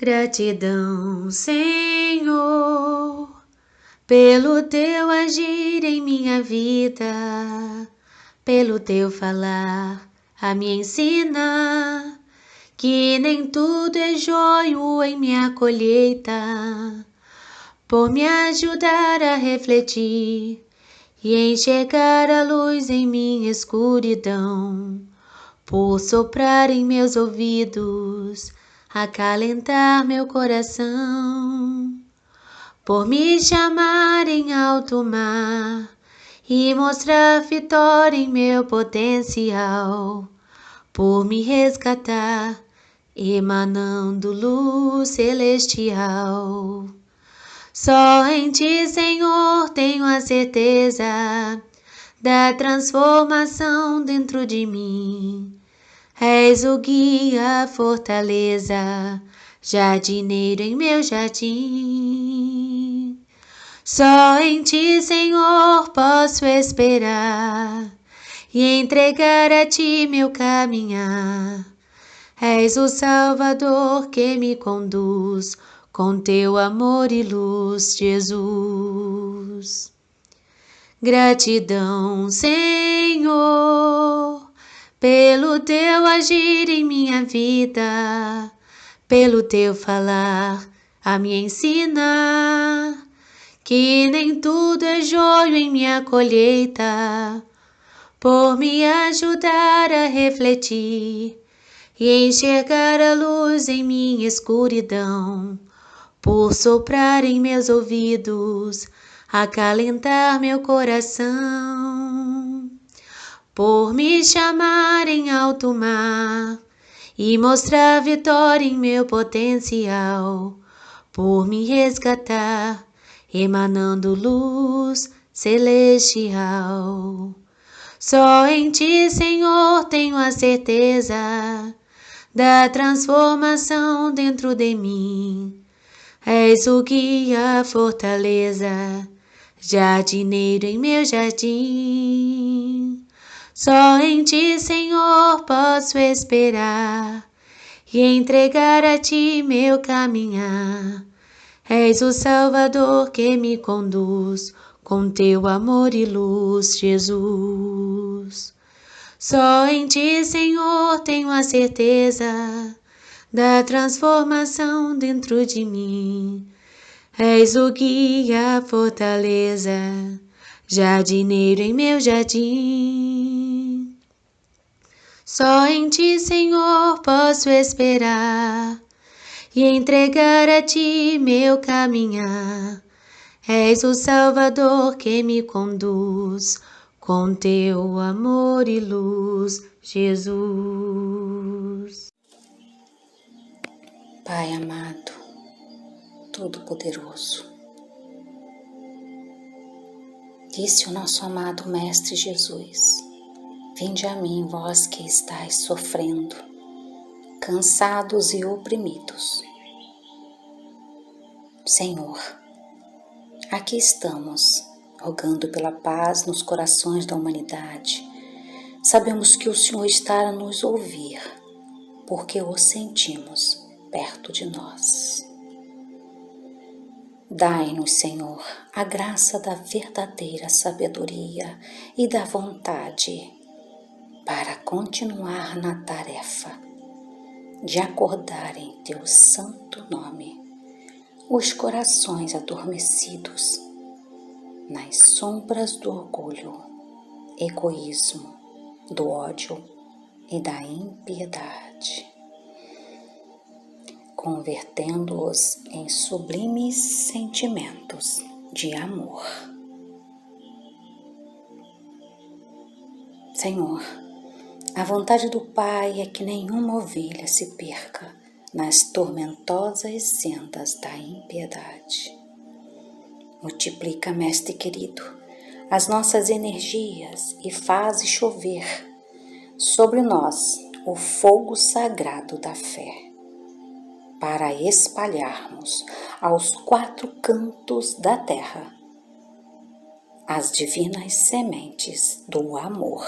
Gratidão, Senhor, pelo teu agir em minha vida, pelo teu falar a me ensinar, que nem tudo é joio em minha colheita, por me ajudar a refletir e enxergar a luz em minha escuridão, por soprar em meus ouvidos, acalentar meu coração, por me chamar em alto mar e mostrar vitória em meu potencial, por me resgatar, emanando luz celestial. Só em ti, Senhor, tenho a certeza da transformação dentro de mim. És o guia, a fortaleza, jardineiro em meu jardim. Só em ti, Senhor, posso esperar e entregar a ti meu caminhar. És o Salvador que me conduz com teu amor e luz, Jesus. Gratidão, Senhor, pelo teu agir em minha vida, pelo teu falar a me ensinar, que nem tudo é joio em minha colheita, por me ajudar a refletir e enxergar a luz em minha escuridão, por soprar em meus ouvidos, acalentar meu coração, por me chamar em alto mar e mostrar vitória em meu potencial, por me resgatar, emanando luz celestial. Só em ti, Senhor, tenho a certeza da transformação dentro de mim. És o guia, a fortaleza, jardineiro em meu jardim. Só em ti, Senhor, posso esperar e entregar a ti meu caminhar. És o Salvador que me conduz com teu amor e luz, Jesus. Só em ti, Senhor, tenho a certeza da transformação dentro de mim. És o guia, a fortaleza, jardineiro em meu jardim. Só em ti, Senhor, posso esperar e entregar a ti meu caminhar. És o Salvador que me conduz com teu amor e luz, Jesus. Pai amado, Todo-Poderoso, disse o nosso amado Mestre Jesus: vinde a mim, vós que estáis sofrendo, cansados e oprimidos. Senhor, aqui estamos, rogando pela paz nos corações da humanidade. Sabemos que o Senhor está a nos ouvir, porque o sentimos perto de nós. Dai-nos, Senhor, a graça da verdadeira sabedoria e da vontade para continuar na tarefa de acordar em Teu santo nome os corações adormecidos nas sombras do orgulho, egoísmo, do ódio e da impiedade, convertendo-os em sublimes sentimentos de amor. Senhor, a vontade do Pai é que nenhuma ovelha se perca nas tormentosas sendas da impiedade. Multiplica, Mestre querido, as nossas energias e faze chover sobre nós o fogo sagrado da fé, para espalharmos aos quatro cantos da terra as divinas sementes do amor.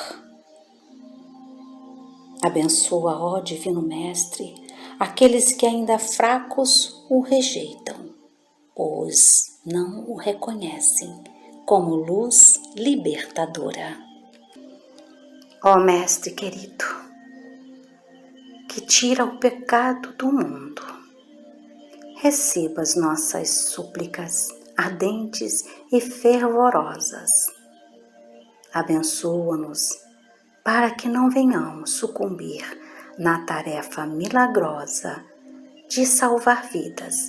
Abençoa, ó Divino Mestre, aqueles que ainda fracos o rejeitam, pois não o reconhecem como luz libertadora. Ó Mestre querido, que tira o pecado do mundo, receba as nossas súplicas ardentes e fervorosas. Abençoa-nos para que não venhamos sucumbir na tarefa milagrosa de salvar vidas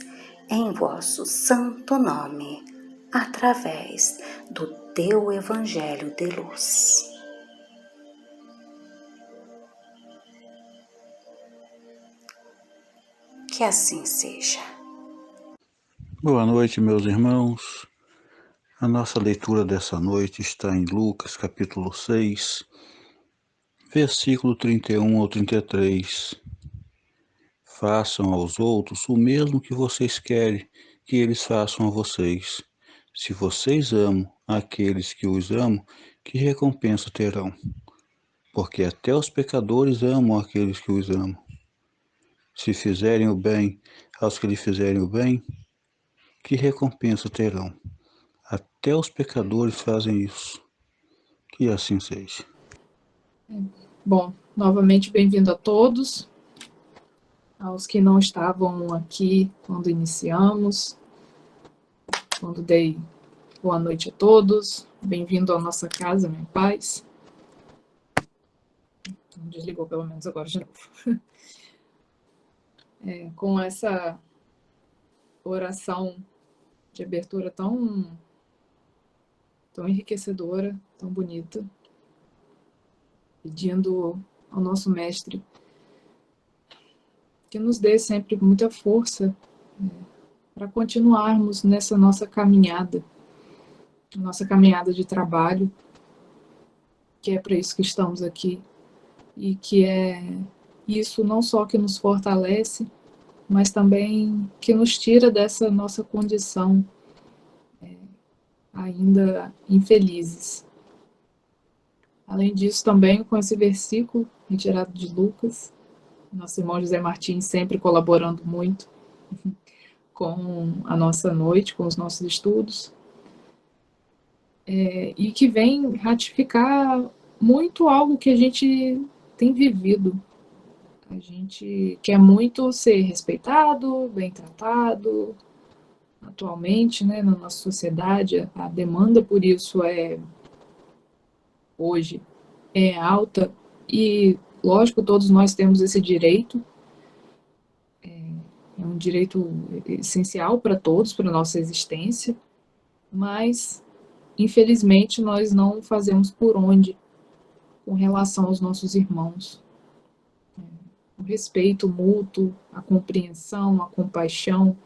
em vosso santo nome, através do teu Evangelho de luz. Que assim seja. Boa noite, meus irmãos. A nossa leitura dessa noite está em Lucas, capítulo 6, versículo 31 ao 33. Façam aos outros o mesmo que vocês querem que eles façam a vocês. Se vocês amam aqueles que os amam, que recompensa terão? Porque até os pecadores amam aqueles que os amam. Se fizerem o bem aos que lhe fizerem o bem, que recompensa terão? Até os pecadores fazem isso. Que assim seja. Bom, novamente bem-vindo a todos, aos que não estavam aqui quando iniciamos, quando dei boa noite a todos, bem-vindo à nossa casa, minha paz. Desligou pelo menos agora de novo. Com essa oração de abertura tão enriquecedora, tão bonita, pedindo ao nosso Mestre que nos dê sempre muita força para continuarmos nessa nossa caminhada de trabalho, que é para isso que estamos aqui, e que é isso não só que nos fortalece, mas também que nos tira dessa nossa condição ainda infelizes. Além disso, também com esse versículo retirado de Lucas, nosso irmão José Martins sempre colaborando muito com a nossa noite, com os nossos estudos, e que vem ratificar muito algo que a gente tem vivido. A gente quer muito ser respeitado, bem tratado. Atualmente, né, na nossa sociedade, a demanda por isso hoje é alta e, lógico, todos nós temos esse direito. É um direito essencial para todos, para a nossa existência, mas, infelizmente, nós não fazemos por onde com relação aos nossos irmãos. O respeito mútuo, a compreensão, a compaixão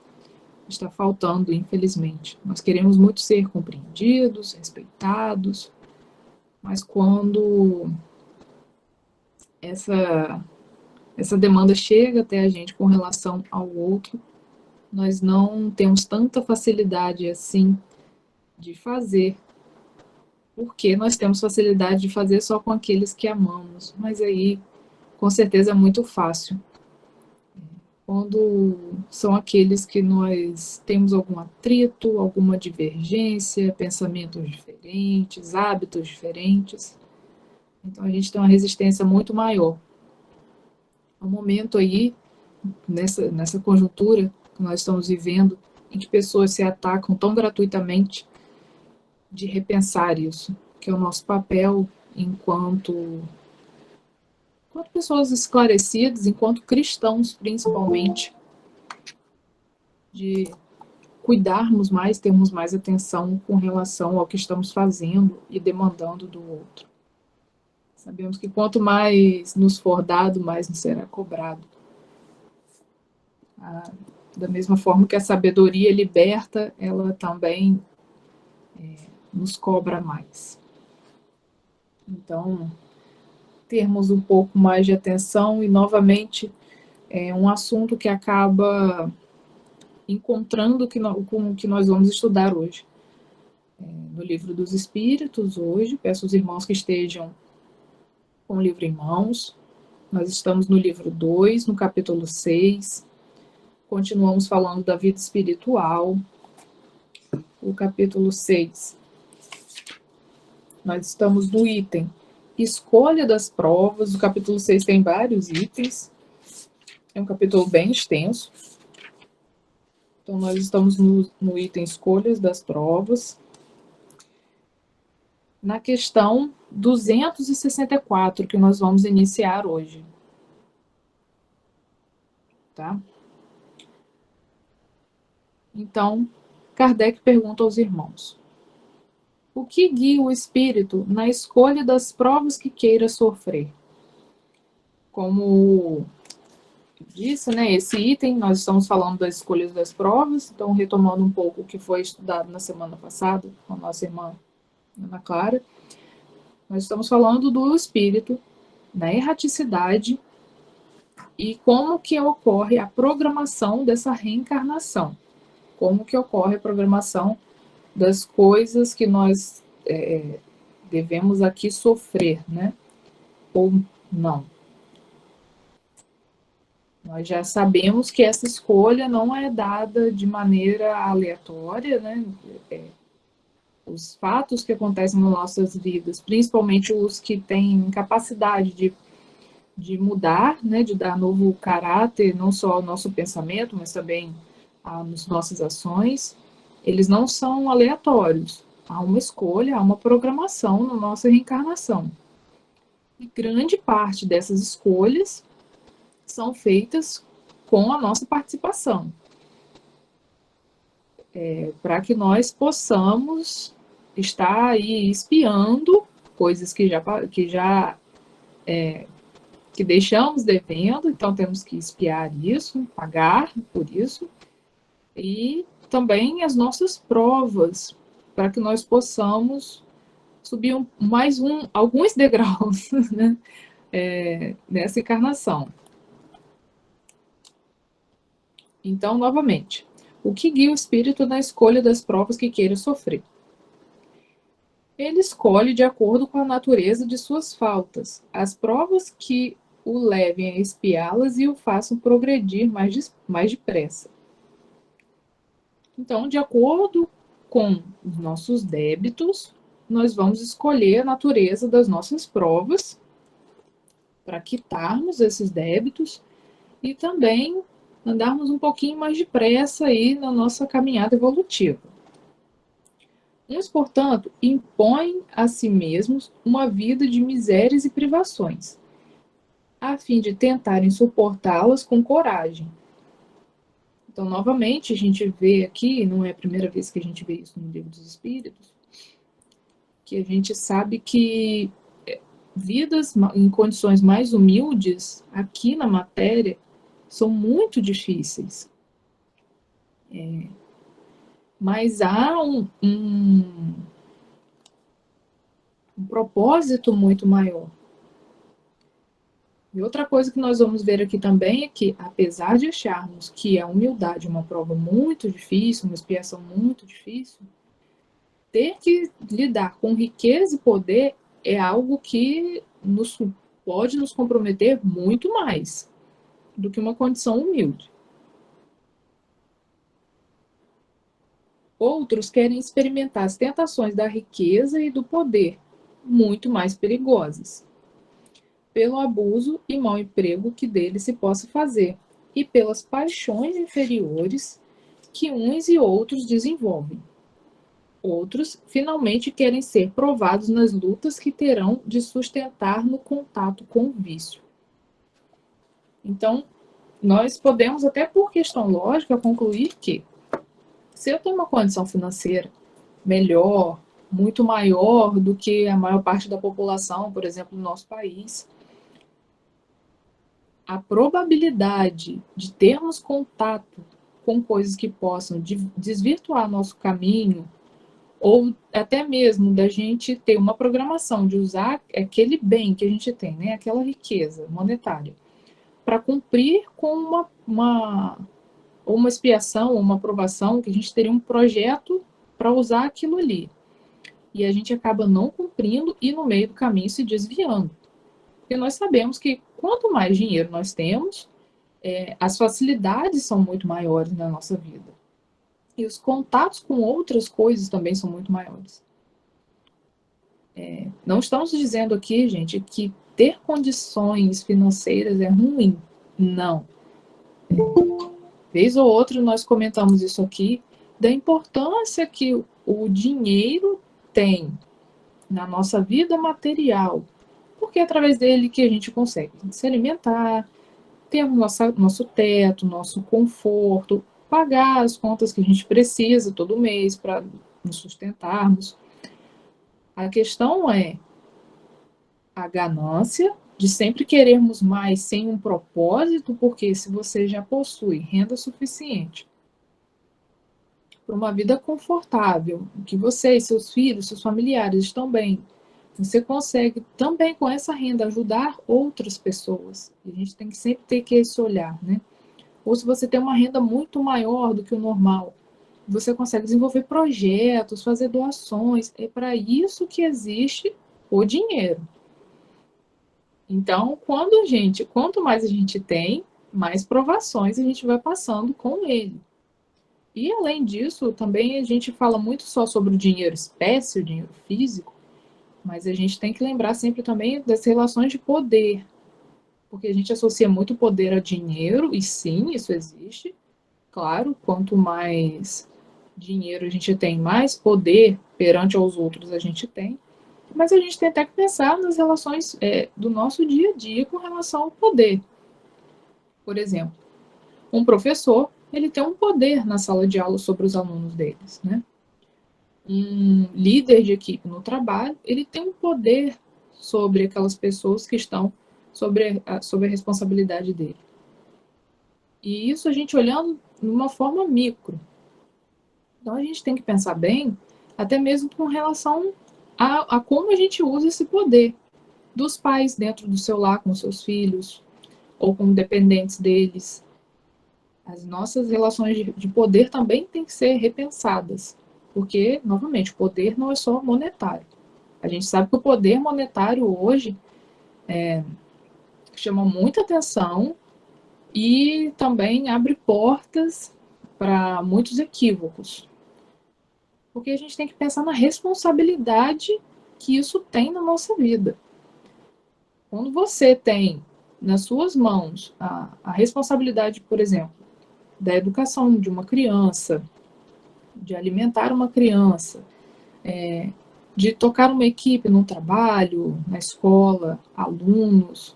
está faltando, infelizmente. Nós queremos muito ser compreendidos, respeitados, mas quando essa demanda chega até a gente com relação ao outro, nós não temos tanta facilidade assim de fazer, porque nós temos facilidade de fazer só com aqueles que amamos, mas aí com certeza é muito fácil. Quando são aqueles que nós temos algum atrito, alguma divergência, pensamentos diferentes, hábitos diferentes, então a gente tem uma resistência muito maior. É um momento aí, nessa conjuntura que nós estamos vivendo, em que pessoas se atacam tão gratuitamente, de repensar isso, que é o nosso papel enquanto pessoas esclarecidas, enquanto cristãos principalmente, de cuidarmos mais, termos mais atenção com relação ao que estamos fazendo e demandando do outro. Sabemos que quanto mais nos for dado, mais nos será cobrado. Da mesma forma que a sabedoria liberta, ela também nos cobra mais. Então, termos um pouco mais de atenção e, novamente, um assunto que acaba encontrando com o que nós vamos estudar hoje. No Livro dos Espíritos, hoje, peço aos irmãos que estejam com o livro em mãos, Nós estamos no livro 2, no capítulo 6. Continuamos falando da vida espiritual. O capítulo 6. Nós estamos no item Escolha das provas. O capítulo 6 tem vários itens. É um capítulo bem extenso. Então, nós estamos no item Escolhas das provas. Na questão 264, que nós vamos iniciar hoje. Tá? Então, Kardec pergunta aos irmãos: o que guia o espírito na escolha das provas que queira sofrer? Como disse, né, esse item, nós estamos falando das escolhas das provas, então retomando um pouco o que foi estudado na semana passada com a nossa irmã Ana Clara, nós estamos falando do espírito, na erraticidade e como que ocorre a programação dessa reencarnação, como que ocorre a programação das coisas que nós devemos aqui sofrer, né? Ou não. Nós já sabemos que essa escolha não é dada de maneira aleatória, né? Os fatos que acontecem nas nossas vidas, principalmente os que têm capacidade de mudar, né? De dar novo caráter, não só ao nosso pensamento, mas também às nossas ações, eles não são aleatórios. Há uma escolha, há uma programação na nossa reencarnação. E grande parte dessas escolhas são feitas com a nossa participação. Para que nós possamos estar aí espiando coisas que deixamos devendo, então temos que espiar isso, pagar por isso, e também as nossas provas, para que nós possamos subir alguns degraus, né, nessa encarnação. Então, novamente, o que guia o espírito na escolha das provas que queira sofrer? Ele escolhe de acordo com a natureza de suas faltas, as provas que o levem a espiá-las e o façam progredir mais depressa. Então, de acordo com os nossos débitos, nós vamos escolher a natureza das nossas provas para quitarmos esses débitos e também andarmos um pouquinho mais depressa aí na nossa caminhada evolutiva. Uns, portanto, impõem a si mesmos uma vida de misérias e privações, a fim de tentarem suportá-las com coragem. Então, novamente, a gente vê aqui, não é a primeira vez que a gente vê isso no Livro dos Espíritos, que a gente sabe que vidas em condições mais humildes, aqui na matéria, são muito difíceis. Mas há um propósito muito maior. E outra coisa que nós vamos ver aqui também é que, apesar de acharmos que a humildade é uma prova muito difícil, uma expiação muito difícil, ter que lidar com riqueza e poder é algo que pode nos comprometer muito mais do que uma condição humilde. Outros querem experimentar as tentações da riqueza e do poder, muito mais perigosas, pelo abuso e mau emprego que dele se possa fazer, e pelas paixões inferiores que uns e outros desenvolvem. Outros, finalmente, querem ser provados nas lutas que terão de sustentar no contato com o vício. Então, nós podemos, até por questão lógica, concluir que, se eu tenho uma condição financeira melhor, muito maior do que a maior parte da população, por exemplo, no nosso país, a probabilidade de termos contato com coisas que possam desvirtuar nosso caminho, ou até mesmo da gente ter uma programação de usar aquele bem que a gente tem, né, aquela riqueza monetária, para cumprir com uma expiação, ou uma aprovação, que a gente teria um projeto para usar aquilo ali. E a gente acaba não cumprindo e no meio do caminho se desviando. Porque nós sabemos que quanto mais dinheiro nós temos, as facilidades são muito maiores na nossa vida. E os contatos com outras coisas também são muito maiores. Não estamos dizendo aqui, gente, que ter condições financeiras é ruim. Não. Vez ou outra nós comentamos isso aqui, da importância que o dinheiro tem na nossa vida material, porque é através dele que a gente consegue se alimentar, temos nosso teto, nosso conforto, pagar as contas que a gente precisa todo mês para nos sustentarmos. A questão é a ganância de sempre querermos mais sem um propósito, porque se você já possui renda suficiente para uma vida confortável, que você e seus filhos, seus familiares estão bem, você consegue também com essa renda ajudar outras pessoas. E a gente tem que sempre ter esse olhar, né? Ou se você tem uma renda muito maior do que o normal, você consegue desenvolver projetos, fazer doações. É para isso que existe o dinheiro. Então, quanto mais a gente tem, mais provações a gente vai passando com ele. E além disso, também a gente fala muito só sobre o dinheiro espécie, o dinheiro físico, mas a gente tem que lembrar sempre também das relações de poder, porque a gente associa muito poder a dinheiro, e sim, isso existe. Claro, quanto mais dinheiro a gente tem, mais poder perante aos outros a gente tem. Mas a gente tem até que pensar nas relações do nosso dia a dia com relação ao poder. Por exemplo, um professor, ele tem um poder na sala de aula sobre os alunos deles, né? Um líder de equipe no trabalho, ele tem um poder sobre aquelas pessoas que estão sobre a responsabilidade dele. E isso a gente olhando de uma forma micro. Então a gente tem que pensar bem, até mesmo com relação a como a gente usa esse poder dos pais dentro do seu lar com seus filhos ou com dependentes deles. As nossas relações de poder também têm que ser repensadas, porque, novamente, o poder não é só monetário. A gente sabe que o poder monetário hoje chama muita atenção e também abre portas para muitos equívocos. Porque a gente tem que pensar na responsabilidade que isso tem na nossa vida. Quando você tem nas suas mãos a responsabilidade, por exemplo, da educação de uma criança, de alimentar uma criança, de tocar uma equipe no trabalho, na escola, alunos,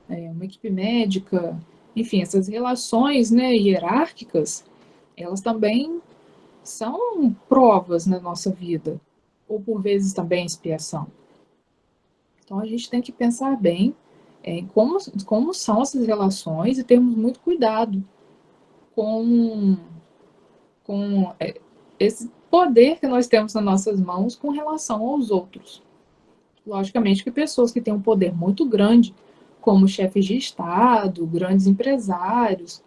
uma equipe médica, enfim, essas relações, né, hierárquicas, elas também são provas na nossa vida, ou por vezes também expiação. Então a gente tem que pensar bem em como são essas relações e termos muito cuidado com esse poder que nós temos nas nossas mãos com relação aos outros. Logicamente que pessoas que têm um poder muito grande, como chefes de Estado, grandes empresários,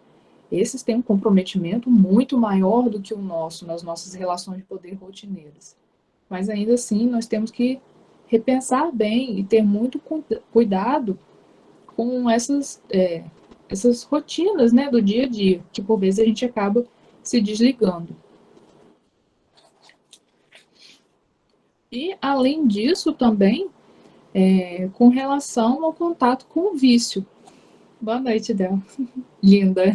esses têm um comprometimento muito maior do que o nosso nas nossas relações de poder rotineiras. Mas ainda assim, nós temos que repensar bem e ter muito cuidado com essas rotinas, né, do dia a dia, que por vezes a gente acaba se desligando. E, além disso, também, com relação ao contato com o vício. Boa noite, Del. Linda.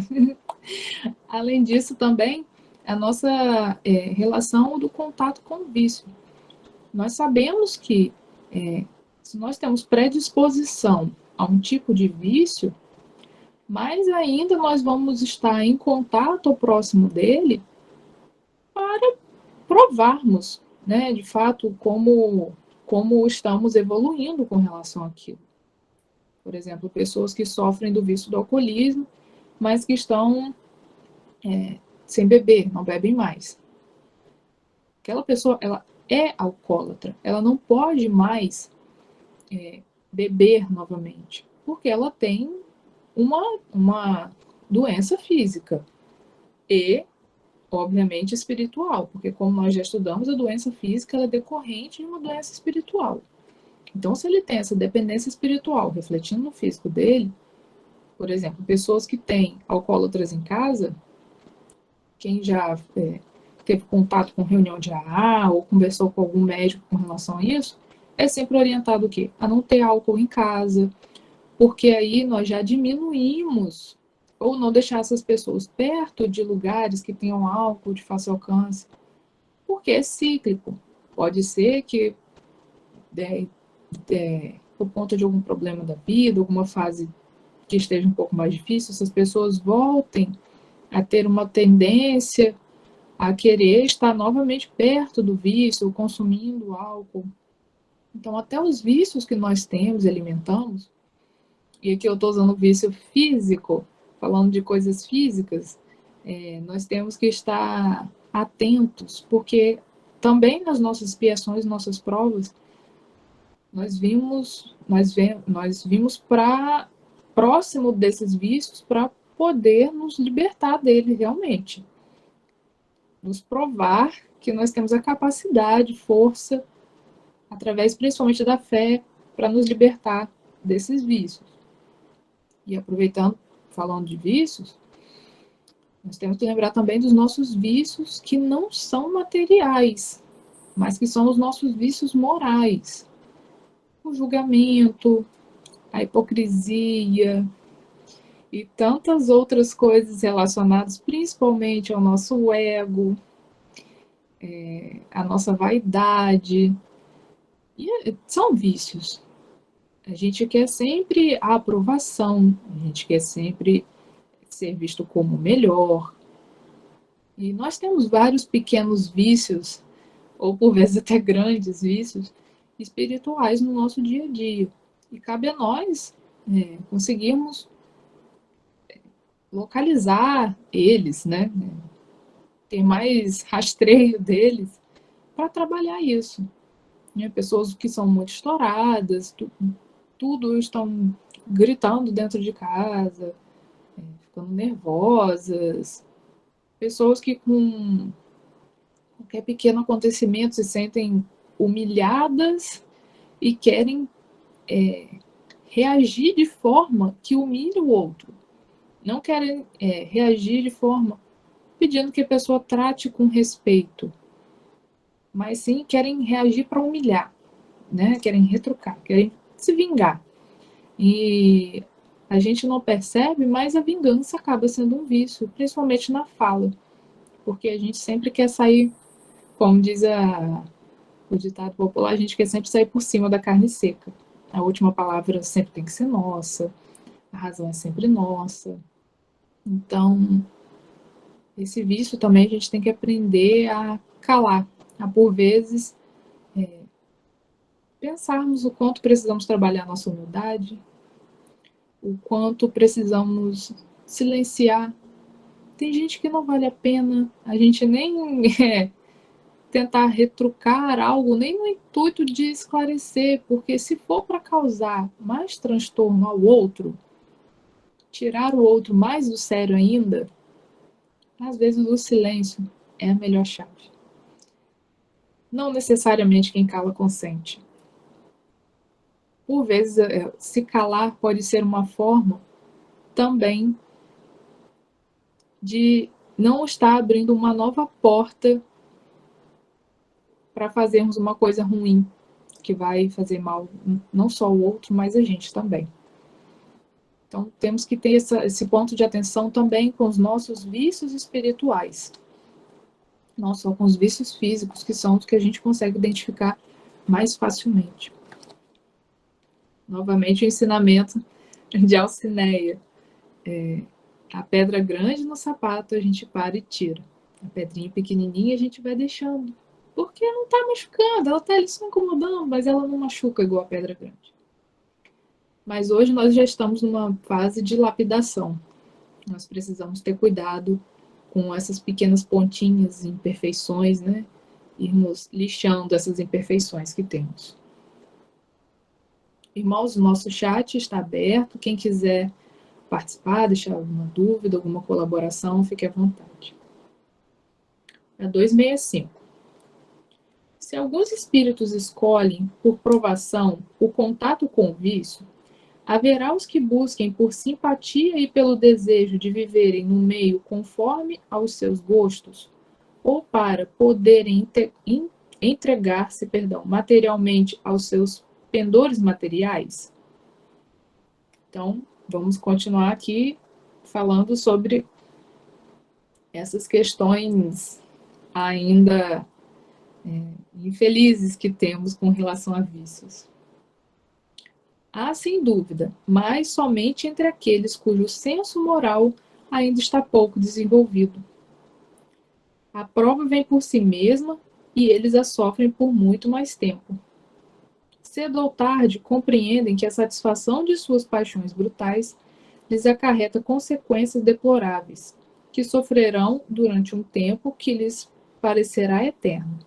Além disso, também, a nossa relação do contato com o vício. Nós sabemos que, se nós temos predisposição a um tipo de vício, mais ainda nós vamos estar em contato ou próximo dele para provarmos, né, de fato, como estamos evoluindo com relação àquilo. Por exemplo, pessoas que sofrem do vício do alcoolismo, mas que estão sem beber, não bebem mais. Aquela pessoa, ela é alcoólatra, ela não pode mais beber novamente, porque ela tem uma doença física e, obviamente, espiritual, porque como nós já estudamos, a doença física ela é decorrente de uma doença espiritual. Então, se ele tem essa dependência espiritual refletindo no físico dele, Por exemplo, pessoas que têm alcoólatras em casa, quem já teve contato com reunião de AA ou conversou com algum médico com relação a isso, é sempre orientado o quê? A não ter álcool em casa, porque aí nós já diminuímos, ou não deixar essas pessoas perto de lugares que tenham álcool de fácil alcance, porque é cíclico. Pode ser que, por conta de algum problema da vida, alguma fase que esteja um pouco mais difícil, essas pessoas voltem a ter uma tendência a querer estar novamente perto do vício, consumindo álcool. Então, até os vícios que nós temos e alimentamos, e aqui eu estou usando vício físico, falando de coisas físicas, nós temos que estar atentos, porque também nas nossas expiações, nossas provas, nós vimos para próximo desses vícios para poder nos libertar dele realmente. Nos provar que nós temos a capacidade, força, através principalmente da fé, para nos libertar desses vícios. E aproveitando, falando de vícios, nós temos que lembrar também dos nossos vícios que não são materiais, mas que são os nossos vícios morais. O julgamento, a hipocrisia e tantas outras coisas relacionadas principalmente ao nosso ego, a nossa vaidade. E são vícios. A gente quer sempre a aprovação, a gente quer sempre ser visto como melhor. E nós temos vários pequenos vícios, ou por vezes até grandes vícios, espirituais no nosso dia a dia. E cabe a nós conseguirmos localizar eles, né? Ter mais rastreio deles para trabalhar isso. Pessoas que são muito estouradas, tudo estão gritando dentro de casa, ficando nervosas. Pessoas que com qualquer pequeno acontecimento se sentem humilhadas e querem reagir de forma que humilhe o outro. Não querem reagir de forma pedindo que a pessoa trate com respeito, mas sim querem reagir para humilhar, né? Querem retrucar, querem se vingar. E a gente não percebe, mas a vingança acaba sendo um vício, principalmente na fala, porque a gente sempre quer sair, como diz o ditado popular, a gente quer sempre sair por cima da carne seca. A última palavra sempre tem que ser nossa, a razão é sempre nossa. Então, esse vício também a gente tem que aprender a calar, a por vezes pensarmos o quanto precisamos trabalhar a nossa humildade, o quanto precisamos silenciar. Tem gente que não vale a pena a gente nem tentar retrucar algo, nem no intuito de esclarecer, porque se for para causar mais transtorno ao outro, tirar o outro mais do sério ainda, às vezes o silêncio é a melhor chave. Não necessariamente quem cala consente. Por vezes, se calar pode ser uma forma também de não estar abrindo uma nova porta para fazermos uma coisa ruim, que vai fazer mal não só o outro, mas a gente também. Então, temos que ter esse ponto de atenção também com os nossos vícios espirituais. Não só com os vícios físicos, que são os que a gente consegue identificar mais facilmente. Novamente, o ensinamento de Alcineia. A pedra grande no sapato a gente para e tira. A pedrinha pequenininha a gente vai deixando. Porque não está machucando, ela está ali só incomodando, mas ela não machuca igual a pedra grande. Mas hoje nós já estamos numa fase de lapidação. Nós precisamos ter cuidado com essas pequenas pontinhas, imperfeições, né? Irmos lixando essas imperfeições que temos. Irmãos, o nosso chat está aberto. Quem quiser participar, deixar alguma dúvida, alguma colaboração, fique à vontade. A 265. Se alguns espíritos escolhem, por provação, o contato com o vício, Haverá os que busquem por simpatia e pelo desejo de viverem no meio conforme aos seus gostos, ou para poderem entregar-se, materialmente aos seus pendores materiais? Então, vamos continuar aqui falando sobre essas questões ainda infelizes que temos com relação a vícios. Há, sem dúvida, mas somente entre aqueles cujo senso moral ainda está pouco desenvolvido. A prova vem por si mesma e eles a sofrem por muito mais tempo. Cedo ou tarde, compreendem que a satisfação de suas paixões brutais lhes acarreta consequências deploráveis, que sofrerão durante um tempo que lhes parecerá eterno.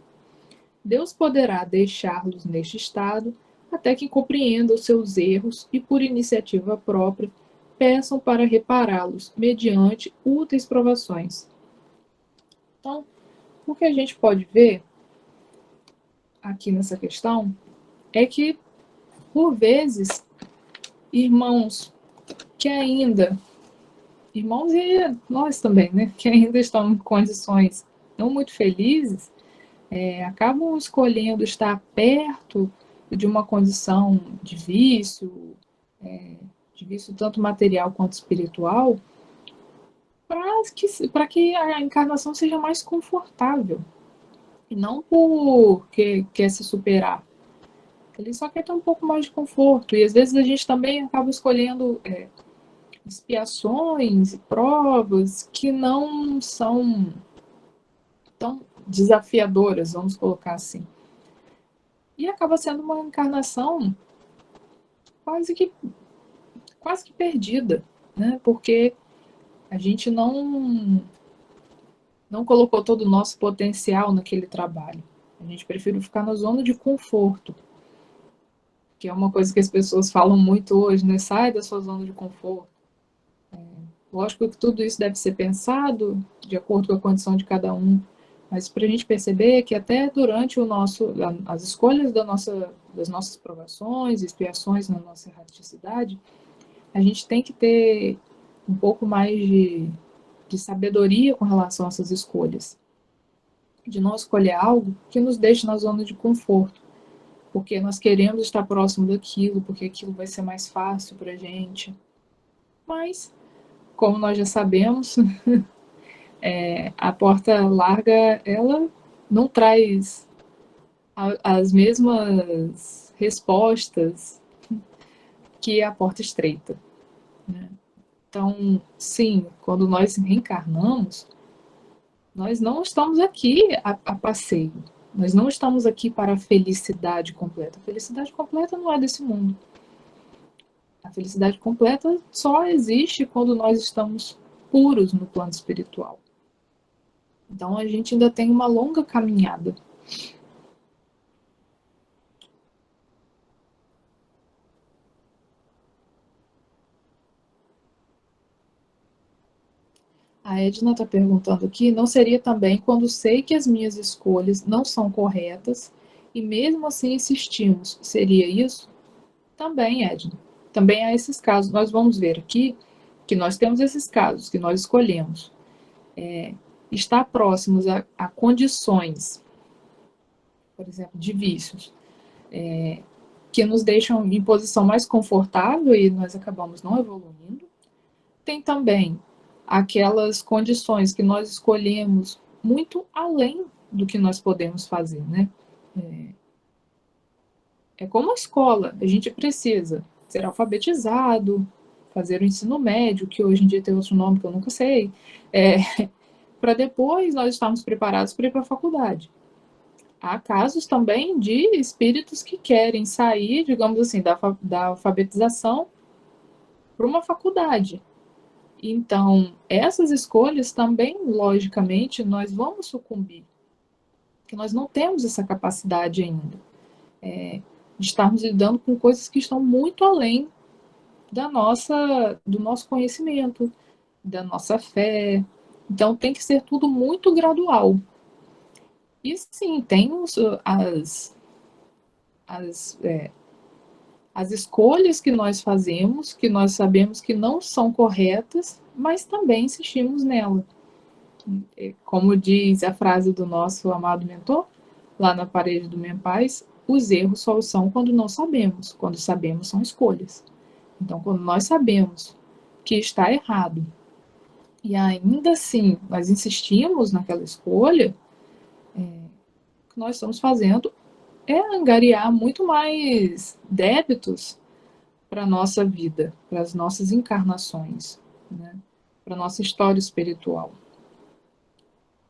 Deus poderá deixá-los neste estado até que compreendam os seus erros e, por iniciativa própria, peçam para repará-los mediante úteis provações. Então, o que a gente pode ver aqui nessa questão é que, por vezes, irmãos que ainda, irmãos e nós também, né, que ainda estão em condições não muito felizes, acabam escolhendo estar perto de uma condição de vício tanto material quanto espiritual, para que a encarnação seja mais confortável, e não porque quer se superar. Ele só quer ter um pouco mais de conforto, e às vezes a gente também acaba escolhendo expiações e provas que não são tão desafiadoras, vamos colocar assim. E acaba sendo uma encarnação quase que perdida, né? Porque a gente não colocou todo o nosso potencial naquele trabalho. A gente prefere ficar na zona de conforto, que é uma coisa que as pessoas falam muito hoje, né? Sai da sua zona de conforto. Lógico que tudo isso deve ser pensado de acordo com a condição de cada um, mas para a gente perceber que até durante as escolhas das nossas provações, expiações na nossa erraticidade, a gente tem que ter um pouco mais de sabedoria com relação a essas escolhas. De não escolher algo que nos deixe na zona de conforto, porque nós queremos estar próximo daquilo, porque aquilo vai ser mais fácil para a gente. Mas, como nós já sabemos, a porta larga, ela não traz as mesmas respostas que a porta estreita, né? Então, sim, quando nós reencarnamos, nós não estamos aqui a passeio. Nós não estamos aqui para a felicidade completa. A felicidade completa não é desse mundo. A felicidade completa só existe quando nós estamos puros no plano espiritual. Então, a gente ainda tem uma longa caminhada. A Edna está perguntando aqui, não seria também quando sei que as minhas escolhas não são corretas e mesmo assim insistimos, seria isso? Também, Edna. Também há esses casos. Nós vamos ver aqui que nós temos esses casos que nós escolhemos. Estar próximos a condições, por exemplo, de vícios, que nos deixam em posição mais confortável e nós acabamos não evoluindo. Tem também aquelas condições que nós escolhemos muito além do que nós podemos fazer, né? É como a escola, a gente precisa ser alfabetizado, fazer o ensino médio, que hoje em dia tem outro nome que eu nunca sei, para depois nós estarmos preparados para ir para a faculdade. Há casos também de espíritos que querem sair, digamos assim, da alfabetização para uma faculdade. Então, essas escolhas também, logicamente, nós vamos sucumbir, porque nós não temos essa capacidade ainda de estarmos lidando com coisas que estão muito além do nosso conhecimento, da nossa fé. Então, tem que ser tudo muito gradual. E sim, tem as as escolhas que nós fazemos, que nós sabemos que não são corretas, mas também insistimos nela. Como diz a frase do nosso amado mentor, lá na parede do Menpais, os erros só são quando não sabemos, quando sabemos são escolhas. Então, quando nós sabemos que está errado, e ainda assim nós insistimos naquela escolha, o que nós estamos fazendo é angariar muito mais débitos para a nossa vida, para as nossas encarnações, né? Para a nossa história espiritual.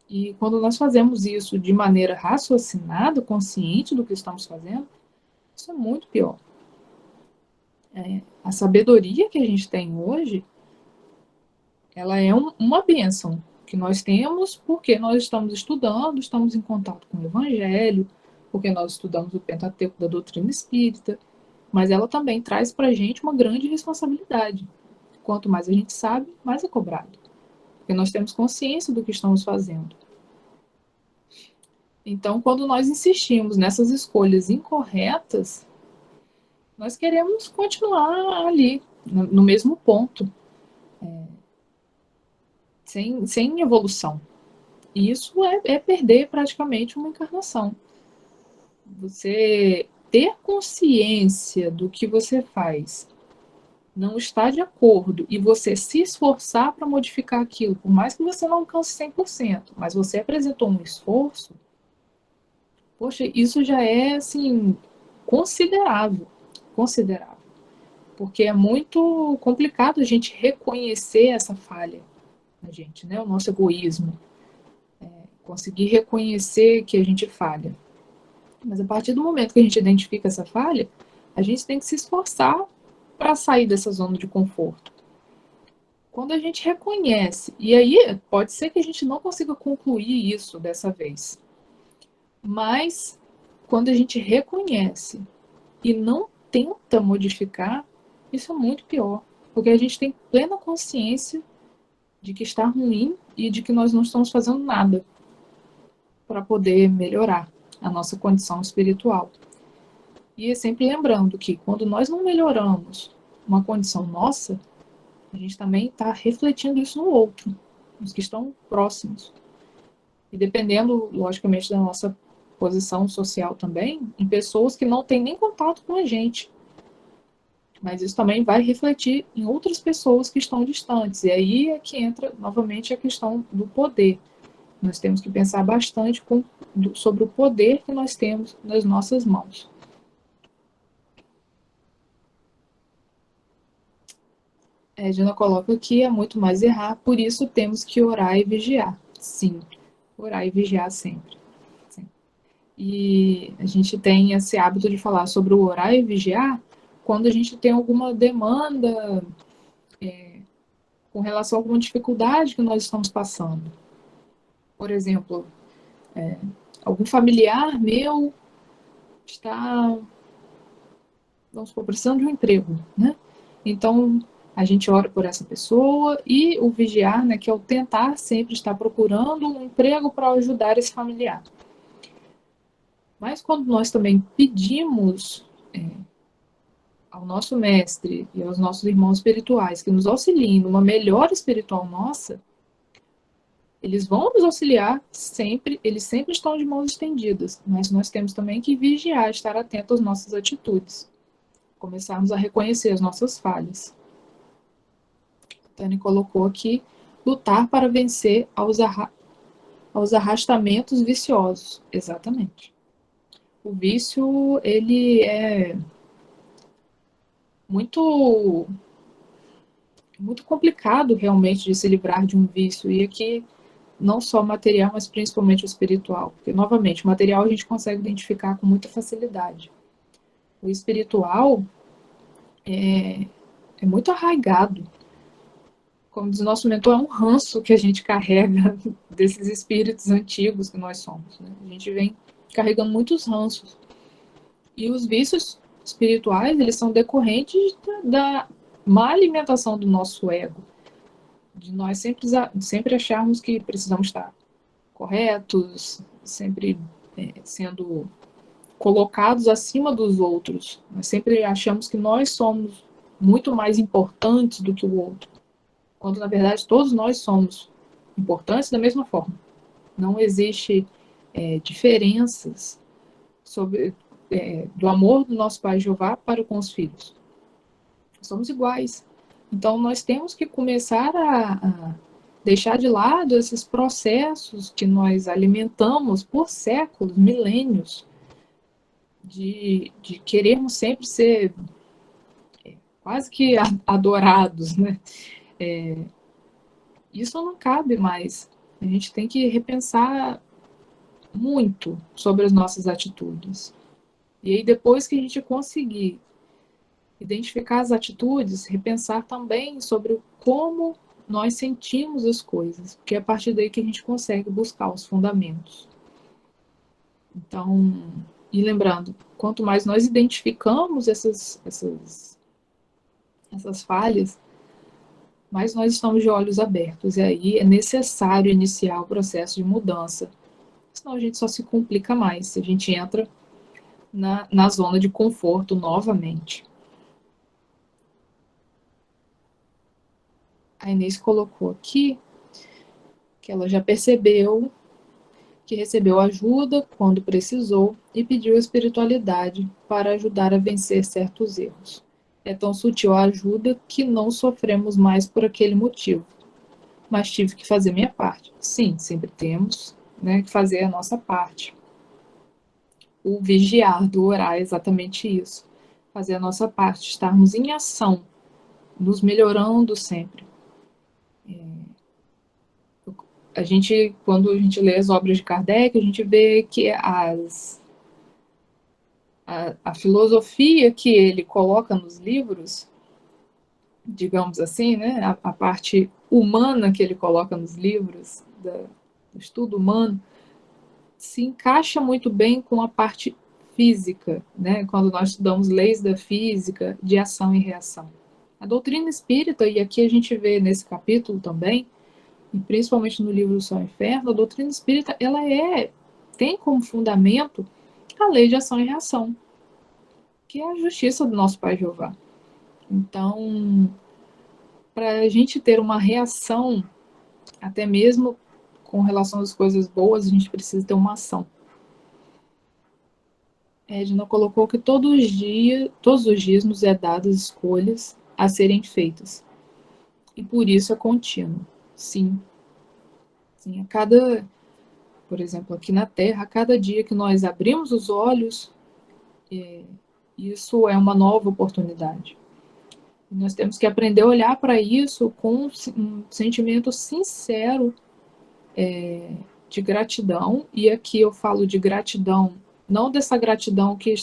E quando nós fazemos isso de maneira raciocinada, consciente do que estamos fazendo, isso é muito pior. A sabedoria que a gente tem hoje, ela é uma bênção que nós temos porque nós estamos estudando, estamos em contato com o Evangelho, porque nós estudamos o Pentateuco da doutrina espírita, mas ela também traz para a gente uma grande responsabilidade. Quanto mais a gente sabe, mais é cobrado, porque nós temos consciência do que estamos fazendo. Então, quando nós insistimos nessas escolhas incorretas, nós queremos continuar ali, no mesmo ponto, sem evolução. E isso é perder praticamente uma encarnação. Você ter consciência do que você faz, não está de acordo, e você se esforçar para modificar aquilo, por mais que você não alcance 100%, mas você apresentou um esforço, poxa, isso já é, assim, considerável. Porque é muito complicado a gente reconhecer essa falha na gente, né? O nosso egoísmo. Conseguir reconhecer que a gente falha. Mas a partir do momento que a gente identifica essa falha, a gente tem que se esforçar para sair dessa zona de conforto. Quando a gente reconhece, e aí pode ser que a gente não consiga concluir isso dessa vez, mas quando a gente reconhece e não tenta modificar, isso é muito pior, porque a gente tem plena consciência de que está ruim e de que nós não estamos fazendo nada para poder melhorar a nossa condição espiritual. E é sempre lembrando que quando nós não melhoramos uma condição nossa, a gente também está refletindo isso no outro, nos que estão próximos. E dependendo, logicamente, da nossa posição social também, em pessoas que não têm nem contato com a gente. Mas isso também vai refletir em outras pessoas que estão distantes. E aí é que entra novamente a questão do poder. Nós temos que pensar bastante sobre o poder que nós temos nas nossas mãos. Edna coloca aqui, é muito mais errar, por isso temos que orar e vigiar. Sim, orar e vigiar sempre. Sim. E a gente tem esse hábito de falar sobre o orar e vigiar quando a gente tem alguma demanda com relação a alguma dificuldade que nós estamos passando. Por exemplo, algum familiar meu está, vamos supor, precisando de um emprego, né? Então, a gente ora por essa pessoa e o vigiar, né, que é o tentar sempre estar procurando um emprego para ajudar esse familiar. Mas quando nós também pedimos ao nosso mestre e aos nossos irmãos espirituais que nos auxiliem numa melhora espiritual nossa, eles vão nos auxiliar sempre, eles sempre estão de mãos estendidas, mas nós temos também que vigiar, estar atento às nossas atitudes, começarmos a reconhecer as nossas falhas. A Tânia colocou aqui, lutar para vencer aos arrastamentos viciosos. Exatamente. O vício, ele é muito complicado realmente de se livrar de um vício, e aqui não só material, mas principalmente o espiritual, porque novamente, o material a gente consegue identificar com muita facilidade. O espiritual é muito arraigado. Como diz o nosso mentor, é um ranço que a gente carrega desses espíritos antigos que nós somos, né? A gente vem carregando muitos ranços. E os vícios espirituais, eles são decorrentes da má alimentação do nosso ego, de nós sempre acharmos que precisamos estar corretos, sempre sendo colocados acima dos outros. Nós sempre achamos que nós somos muito mais importantes do que o outro, quando na verdade todos nós somos importantes da mesma forma. Não existe diferenças do amor do nosso Pai Jeová para com os filhos. Somos iguais. Então nós temos que começar a deixar de lado esses processos que nós alimentamos por séculos, milênios, de querermos sempre ser quase que adorados, né? Isso não cabe mais. A gente tem que repensar muito sobre as nossas atitudes. E aí, depois que a gente conseguir identificar as atitudes, repensar também sobre como nós sentimos as coisas, porque é a partir daí que a gente consegue buscar os fundamentos. Então, e lembrando, quanto mais nós identificamos essas falhas, mais nós estamos de olhos abertos. E aí é necessário iniciar o processo de mudança. Senão a gente só se complica mais, se a gente entra na zona de conforto novamente. A Inês colocou aqui que ela já percebeu que recebeu ajuda quando precisou e pediu a espiritualidade para ajudar a vencer certos erros. É tão sutil a ajuda que não sofremos mais por aquele motivo. Mas tive que fazer minha parte. Sim, sempre temos, né, que fazer a nossa parte. O vigiar do orar é exatamente isso. Fazer a nossa parte, estarmos em ação, nos melhorando sempre. Quando a gente lê as obras de Kardec, a gente vê que a filosofia que ele coloca nos livros, digamos assim, né, a parte humana que ele coloca nos livros, do estudo humano, se encaixa muito bem com a parte física, né, quando nós estudamos leis da física, de ação e reação. A doutrina espírita, e aqui a gente vê nesse capítulo também, e principalmente no livro do Céu e Inferno, a doutrina espírita ela tem como fundamento a lei de ação e reação, que é a justiça do nosso Pai Jeová. Então, para a gente ter uma reação, até mesmo com relação às coisas boas, a gente precisa ter uma ação. Edna colocou que todos os dias nos é dadas escolhas a serem feitas. E por isso é contínuo. Sim. Sim, por exemplo, aqui na Terra, a cada dia que nós abrimos os olhos, isso é uma nova oportunidade. E nós temos que aprender a olhar para isso com um sentimento sincero de gratidão. E aqui eu falo de gratidão, não dessa gratidão que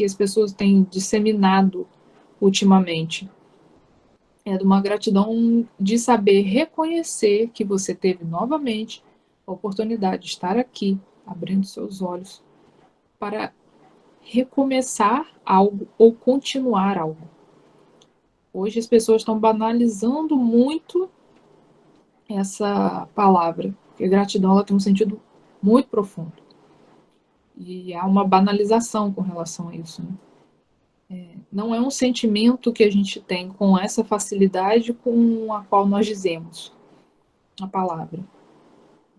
as pessoas têm disseminado ultimamente. É de uma gratidão de saber reconhecer que você teve novamente a oportunidade de estar aqui, abrindo seus olhos, para recomeçar algo ou continuar algo. Hoje as pessoas estão banalizando muito essa palavra, porque gratidão ela tem um sentido muito profundo. E há uma banalização com relação a isso, né? Não é um sentimento que a gente tem com essa facilidade com a qual nós dizemos a palavra.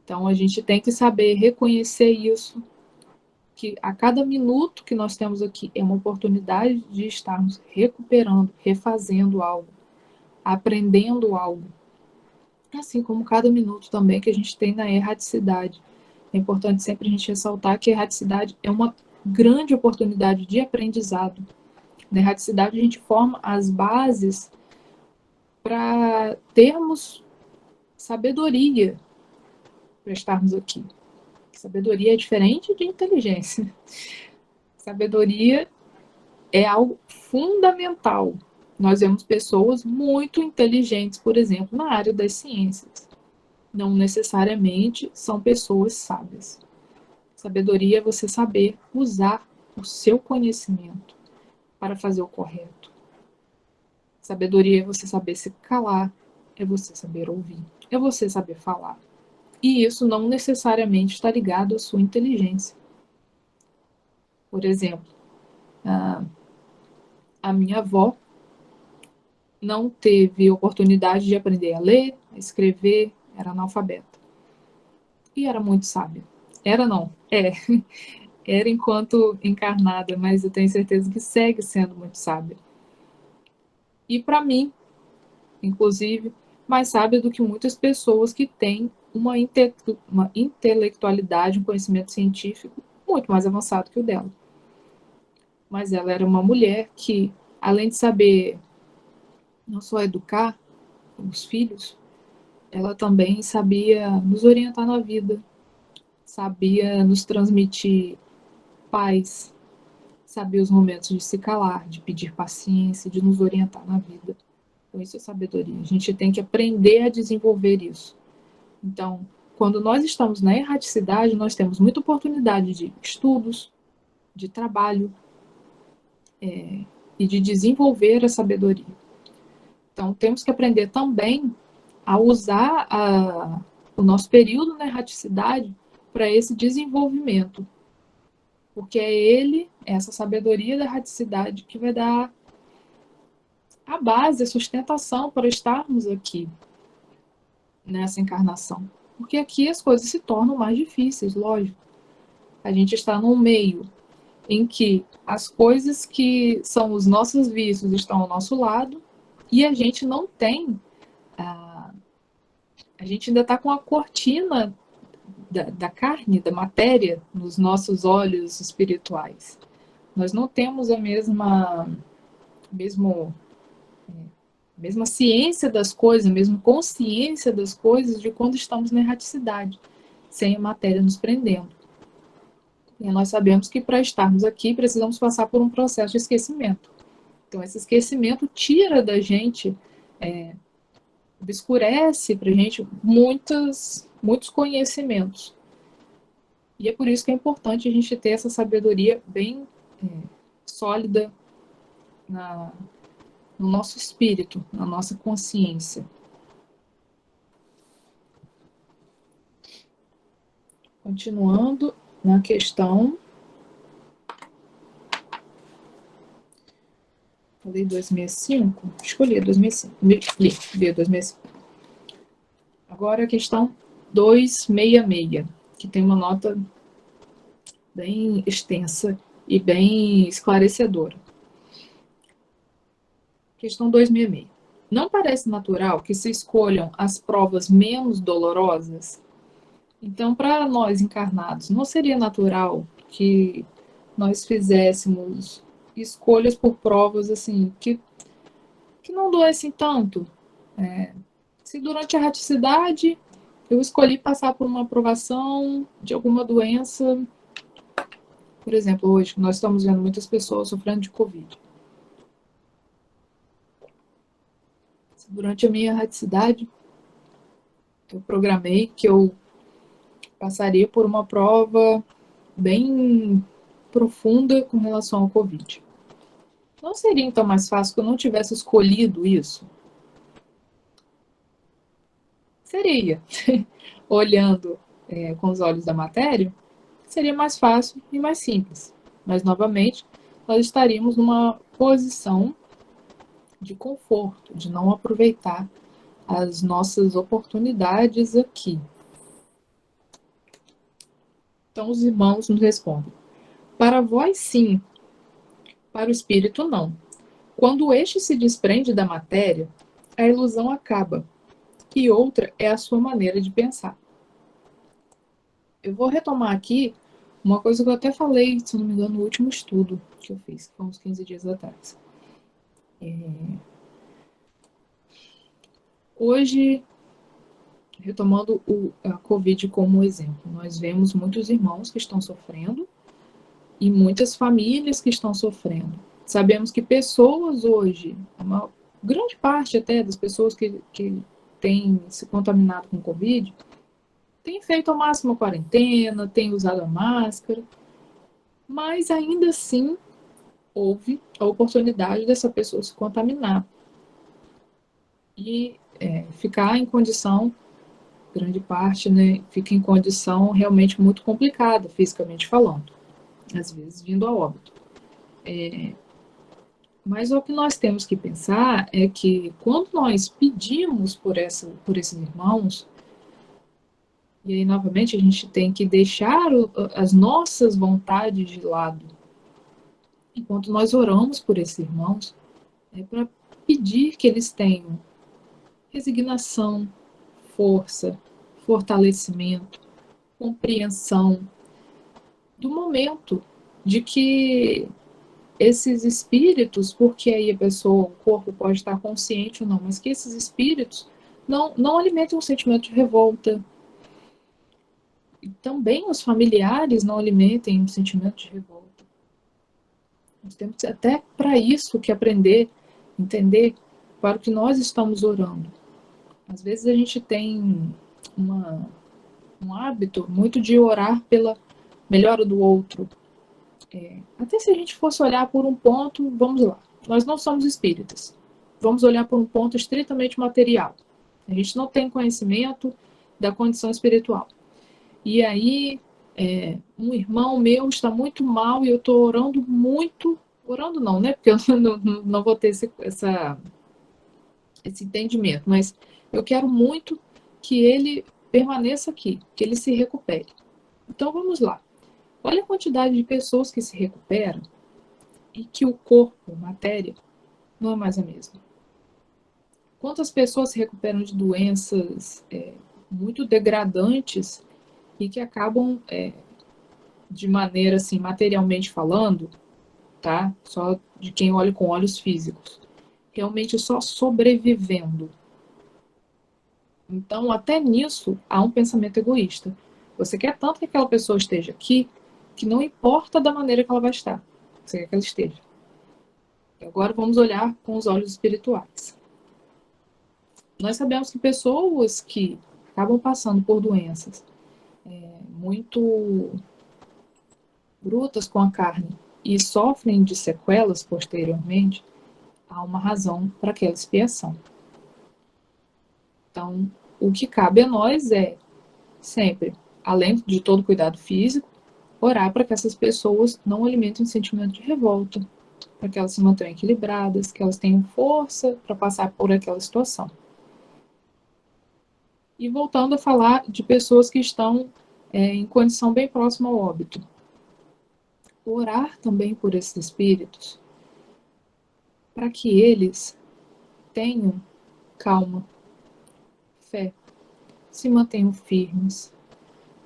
Então, a gente tem que saber reconhecer isso, que a cada minuto que nós temos aqui é uma oportunidade de estarmos recuperando, refazendo algo, aprendendo algo. Assim como cada minuto também que a gente tem na erraticidade. É importante sempre a gente ressaltar que a erraticidade é uma grande oportunidade de aprendizado. Na erraticidade, a gente forma as bases para termos sabedoria para estarmos aqui. Sabedoria é diferente de inteligência. Sabedoria é algo fundamental. Nós vemos pessoas muito inteligentes, por exemplo, na área das ciências. Não necessariamente são pessoas sábias. Sabedoria é você saber usar o seu conhecimento para fazer o correto. Sabedoria é você saber se calar, é você saber ouvir, é você saber falar. E isso não necessariamente está ligado à sua inteligência. Por exemplo, a minha avó não teve oportunidade de aprender a ler, a escrever, era analfabeta. E era muito sábia. Era não, era enquanto encarnada, mas eu tenho certeza que segue sendo muito sábia. E para mim, inclusive, mais sábia do que muitas pessoas que têm uma intelectualidade, um conhecimento científico muito mais avançado que o dela. Mas ela era uma mulher que, além de saber não só educar os filhos, ela também sabia nos orientar na vida, sabia nos transmitir paz, sabia os momentos de se calar, de pedir paciência, de nos orientar na vida. Então, isso é sabedoria. A gente tem que aprender a desenvolver isso. Então, quando nós estamos na erraticidade, nós temos muita oportunidade de estudos, de trabalho e de desenvolver a sabedoria. Então, temos que aprender também a usar o nosso período na erraticidade para esse desenvolvimento. Porque é essa sabedoria da erraticidade, que vai dar a base, a sustentação para estarmos aqui nessa encarnação. Porque aqui as coisas se tornam mais difíceis, lógico. A gente está num meio em que as coisas que são os nossos vícios estão ao nosso lado e a gente não tem... A gente ainda está com a cortina da carne, da matéria, nos nossos olhos espirituais. Nós não temos a mesma ciência das coisas, a mesma consciência das coisas de quando estamos na erraticidade, sem a matéria nos prendendo. E nós sabemos que para estarmos aqui precisamos passar por um processo de esquecimento. Então, esse esquecimento tira da gente, obscurece para a gente muitos conhecimentos. E é por isso que é importante a gente ter essa sabedoria bem sólida no nosso espírito, na nossa consciência. Continuando na questão... Falei 265? Escolhi 265. Li 265. Agora a questão 266, que tem uma nota bem extensa e bem esclarecedora. Questão 266. Não parece natural que se escolham as provas menos dolorosas? Então, para nós encarnados, não seria natural que nós fizéssemos escolhas por provas assim que não doessem tanto? Se durante a erraticidade eu escolhi passar por uma provação de alguma doença, por exemplo, hoje nós estamos vendo muitas pessoas sofrendo de Covid. Se durante a minha erraticidade eu programei que eu passaria por uma prova bem profunda com relação ao Covid. Não seria então mais fácil que eu não tivesse escolhido isso? Seria. Olhando com os olhos da matéria, seria mais fácil e mais simples. Mas, novamente, nós estaríamos numa posição de conforto, de não aproveitar as nossas oportunidades aqui. Então, os irmãos nos respondem: para vós, sim. Para o espírito, não. Quando este se desprende da matéria, a ilusão acaba. E outra é a sua maneira de pensar. Eu vou retomar aqui uma coisa que eu até falei, se não me engano, no último estudo que eu fiz, que foi uns 15 dias atrás. Hoje, retomando a Covid como exemplo, nós vemos muitos irmãos que estão sofrendo e muitas famílias que estão sofrendo. Sabemos que pessoas hoje, uma grande parte até das pessoas que têm se contaminado com Covid, têm feito ao máximo a quarentena, têm usado a máscara, mas ainda assim houve a oportunidade dessa pessoa se contaminar e ficar em condição, grande parte, né, fica em condição realmente muito complicada, fisicamente falando. às vezes vindo a óbito. Mas o que nós temos que pensar é que quando nós pedimos por esses irmãos, e aí novamente a gente tem que deixar as nossas vontades de lado. Enquanto nós oramos por esses irmãos, é para pedir que eles tenham resignação, força, fortalecimento, compreensão do momento de que esses espíritos, porque aí a pessoa, o corpo pode estar consciente ou não, mas que esses espíritos não alimentem um sentimento de revolta. E também os familiares não alimentem um sentimento de revolta. Nós temos até para isso que aprender, entender para o que nós estamos orando. Às vezes a gente tem um hábito muito de orar pela melhora do outro. Até se a gente fosse olhar por um ponto, vamos lá, nós não somos espíritas. Vamos olhar por um ponto estritamente material. A gente não tem conhecimento da condição espiritual. E aí, um irmão meu está muito mal e eu estou orando muito, orando não, né? Porque eu não vou ter esse entendimento, mas eu quero muito que ele permaneça aqui, que ele se recupere. Então vamos lá. Olha a quantidade de pessoas que se recuperam e que o corpo, matéria, não é mais a mesma. Quantas pessoas se recuperam de doenças muito degradantes e que acabam, de maneira assim, materialmente falando, tá? Só de quem olha com olhos físicos, realmente só sobrevivendo. Então, até nisso, há um pensamento egoísta. Você quer tanto que aquela pessoa esteja aqui, que não importa da maneira que ela vai estar. Você quer que ela esteja. Agora vamos olhar com os olhos espirituais. Nós sabemos que pessoas que acabam passando por doenças muito brutas com a carne e sofrem de sequelas posteriormente, há uma razão para aquela expiação. Então, o que cabe a nós é sempre, além de todo cuidado físico, orar para que essas pessoas não alimentem um sentimento de revolta, para que elas se mantenham equilibradas, que elas tenham força para passar por aquela situação. E voltando a falar de pessoas que estão em condição bem próxima ao óbito. Orar também por esses espíritos, para que eles tenham calma, fé, se mantenham firmes,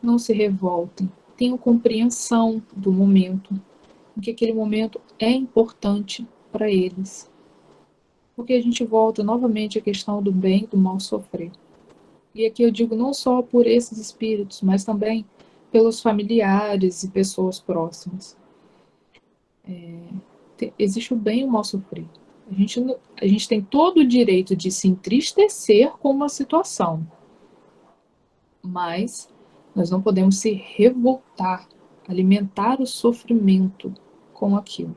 não se revoltem, tenham compreensão do momento, em que aquele momento é importante para eles. Porque a gente volta novamente à questão do bem e do mal sofrer. E aqui eu digo não só por esses espíritos, mas também pelos familiares e pessoas próximas. Existe o bem e o mal sofrer. A gente tem todo o direito de se entristecer com uma situação, mas nós não podemos se revoltar, alimentar o sofrimento com aquilo.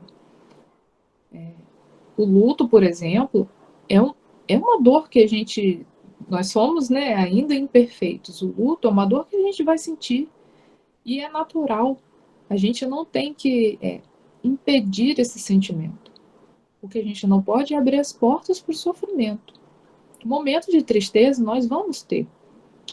O luto, por exemplo, é uma dor que nós somos, né, ainda imperfeitos. O luto é uma dor que a gente vai sentir e é natural. A gente não tem que impedir esse sentimento. O que a gente não pode é abrir as portas para o sofrimento. Momentos de tristeza nós vamos ter.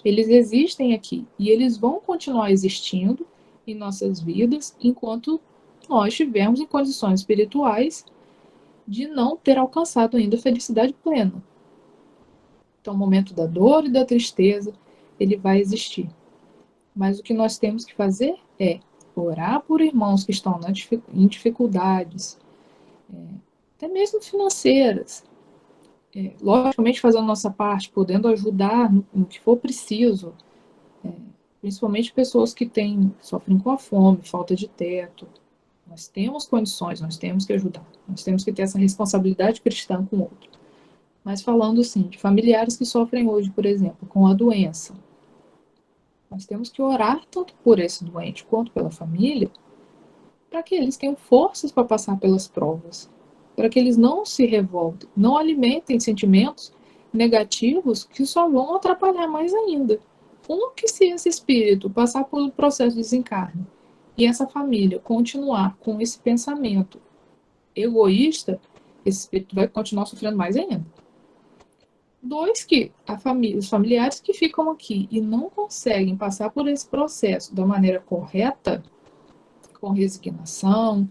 Eles existem aqui e eles vão continuar existindo em nossas vidas enquanto nós estivermos em condições espirituais de não ter alcançado ainda a felicidade plena. Então, o momento da dor e da tristeza, ele vai existir. Mas o que nós temos que fazer é orar por irmãos que estão em dificuldades, até mesmo financeiras. Logicamente, fazendo a nossa parte, podendo ajudar no que for preciso, principalmente pessoas que sofrem com a fome, falta de teto. Nós temos condições, nós temos que ajudar. Nós temos que ter essa responsabilidade cristã com o outro. Mas falando, assim, de familiares que sofrem hoje, por exemplo, com a doença, nós temos que orar tanto por esse doente quanto pela família, para que eles tenham forças para passar pelas provas, para que eles não se revoltem, não alimentem sentimentos negativos que só vão atrapalhar mais ainda. Que se esse espírito passar pelo processo de desencarne e essa família continuar com esse pensamento egoísta, esse espírito vai continuar sofrendo mais ainda. 2, que os familiares que ficam aqui e não conseguem passar por esse processo da maneira correta, com resignação,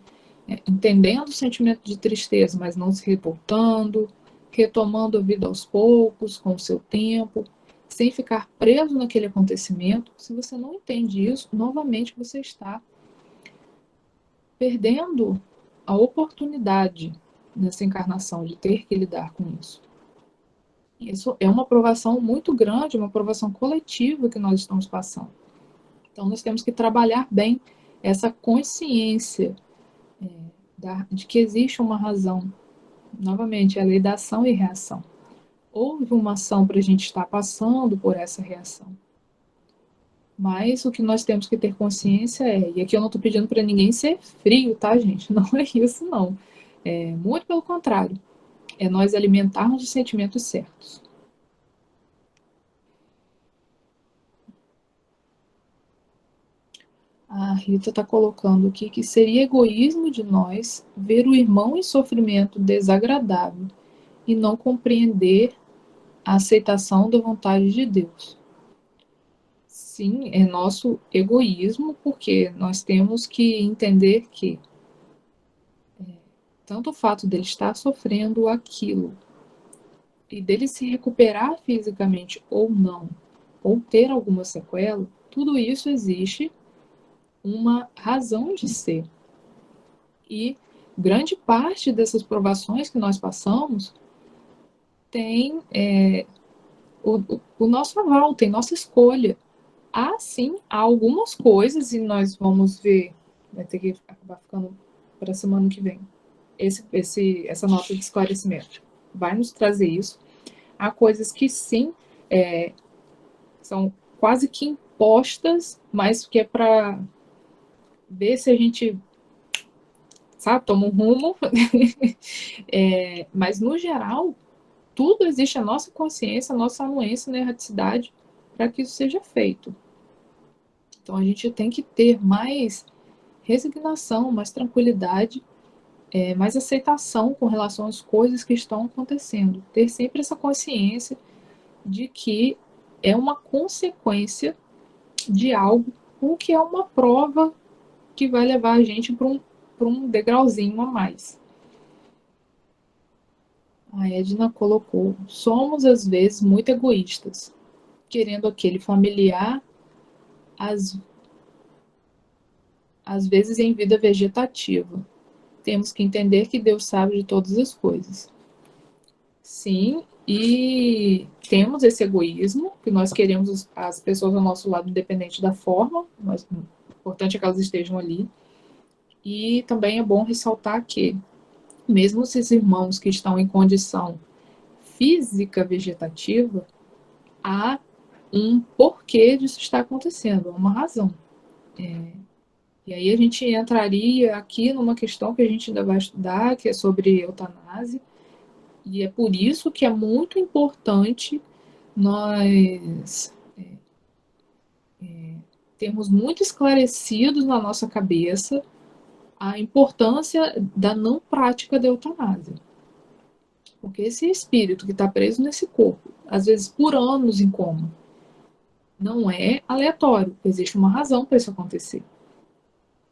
entendendo o sentimento de tristeza, mas não se revoltando, retomando a vida aos poucos, com o seu tempo, sem ficar preso naquele acontecimento. Se você não entende isso, novamente você está perdendo a oportunidade nessa encarnação de ter que lidar com isso. Isso é uma provação muito grande, uma provação coletiva que nós estamos passando. Então, nós temos que trabalhar bem essa consciência de que existe uma razão. Novamente, a lei da ação e reação. Houve uma ação para a gente estar passando por essa reação. Mas o que nós temos que ter consciência e aqui eu não estou pedindo para ninguém ser frio, tá, gente? Não é isso, não. Muito pelo contrário. É nós alimentarmos os sentimentos certos. A Rita está colocando aqui que seria egoísmo de nós ver o irmão em sofrimento desagradável e não compreender a aceitação da vontade de Deus. Sim, é nosso egoísmo, porque nós temos que entender que tanto o fato dele estar sofrendo aquilo e dele se recuperar fisicamente ou não, ou ter alguma sequela, tudo isso existe uma razão de ser. E grande parte dessas provações que nós passamos tem o nosso aval, tem nossa escolha. Sim, há algumas coisas, e nós vamos ver, vai ter que acabar ficando para a semana que vem, essa nota de esclarecimento vai nos trazer isso. Há coisas que sim, são quase que impostas, mas que é para ver se a gente, sabe, toma um rumo. Mas, no geral, tudo existe a nossa consciência, a nossa anuência na erraticidade para que isso seja feito. Então, a gente tem que ter mais resignação, mais tranquilidade, mais aceitação com relação às coisas que estão acontecendo. Ter sempre essa consciência de que é uma consequência de algo, o que é uma prova que vai levar a gente para um degrauzinho a mais. A Edna colocou: somos às vezes muito egoístas, querendo aquele familiar, às vezes em vida vegetativa. Temos que entender que Deus sabe de todas as coisas. Sim, e temos esse egoísmo, que nós queremos as pessoas ao nosso lado, independente da forma, mas o importante é que elas estejam ali. E também é bom ressaltar que, mesmo esses irmãos que estão em condição física vegetativa, há um porquê disso estar acontecendo, há uma razão. E aí a gente entraria aqui numa questão que a gente ainda vai estudar, que é sobre eutanásia, e é por isso que é muito importante nós termos muito esclarecidos na nossa cabeça a importância da não prática da eutanásia. Porque esse espírito que está preso nesse corpo, às vezes por anos em coma, não é aleatório, existe uma razão para isso acontecer.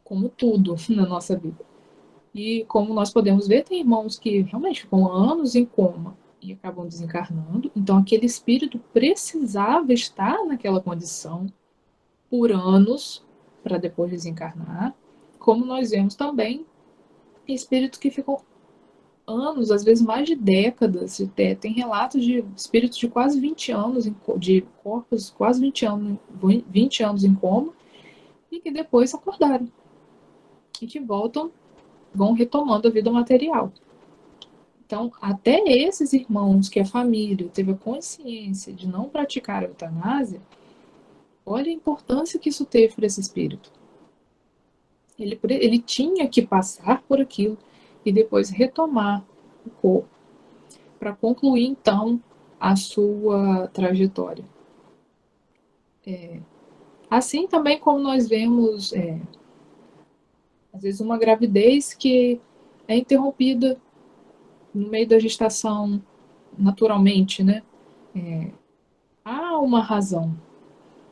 Como tudo na nossa vida. E como nós podemos ver, tem irmãos que realmente ficam anos em coma e acabam desencarnando. Então, aquele espírito precisava estar naquela condição por anos para depois desencarnar. Como nós vemos também espíritos que ficam anos, às vezes mais de décadas. Tem relatos de espíritos de quase 20 anos, de corpos quase 20 anos em coma, e que depois acordaram. E que vão retomando a vida material. Então, até esses irmãos que a família teve a consciência de não praticar a eutanásia, olha a importância que isso teve para esse espírito. Ele tinha que passar por aquilo e depois retomar o corpo para concluir, então, a sua trajetória. Assim também como nós vemos Às vezes uma gravidez que é interrompida no meio da gestação naturalmente, né? Há uma razão.